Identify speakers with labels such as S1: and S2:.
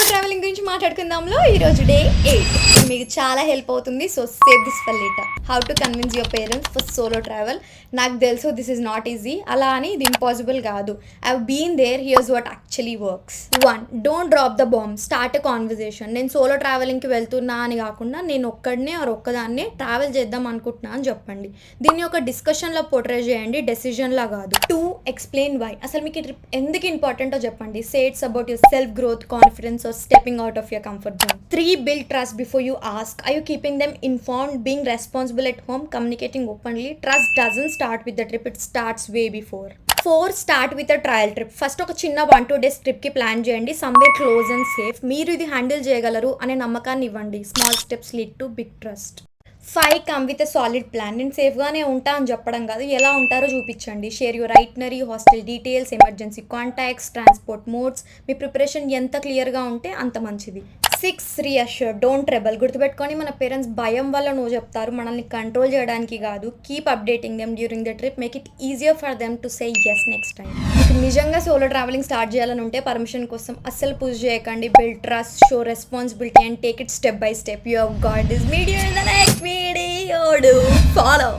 S1: Travelling గురించి మాట్లాడుకుందాంలో ఈరోజు day 8 మీకు చాలా హెల్ప్ అవుతుంది. So save this for later. How to convince your parents for solo travel. నాకు తెలుసు దిస్ ఈజ్ నాట్ ఈజీ, అలా అని ఇది ఇంపాసిబుల్ కాదు. I have been there. Here's what actually works. 1. Don't drop the bomb. Start a conversation. నేను solo ట్రావెలింగ్కి వెళ్తున్నా అని కాకుండా నేను ఒక్కడనే ఒక్కదాన్నే ట్రావెల్ చేద్దాం అనుకుంటున్నా అని చెప్పండి. దీన్ని ఒక డిస్కషన్లో పోర్ట్రే చేయండి, డెసిజన్లా కాదు. 2. Explain why. అసలు మీకు ఈ ట్రిప్ ఎందుకు ఇంపార్టెంటో చెప్పండి. Say it's about your self growth, confidence or stepping out of your comfort zone. 3. Build trust before you ask. Are you keeping them informed, being responsible at home, communicating openly? Trust doesn't start with the trip, it starts way before. 4. Start with a trial trip. First ఒక చిన్న 1-2 days ట్రిప్కి plan చేయండి. Somewhere close and safe. మీరు ఇది handle చేయగలరు అనే నమ్మకాన్ని ఇవ్వండి. Small steps lead to big trust. 5. Come with a solid plan. నేను సేఫ్గానే ఉంటా అని చెప్పడం కాదు, ఎలా ఉంటారో చూపించండి. Share your itinerary, hostel details, emergency contacts, transport modes. మీ ప్రిపరేషన్ ఎంత క్లియర్గా ఉంటే అంత మంచిది. 6. Reassure, don't rebel. గుర్తుపెట్టుకొని మన పేరెంట్స్ భయం వల్ల నువ్వు చెప్తారు, మనల్ని కంట్రోల్ చేయడానికి కాదు. Keep updating them during the trip. Make it easier for them to say yes next time. మీకు నిజంగా సోలో ట్రావెలింగ్ స్టార్ట్ చేయాలని ఉంటే పర్మిషన్ కోసం అస్సలు పుష్ చేయకండి. Build trust, show responsibility and take it step by step. You have got this video in the next video. Do follow.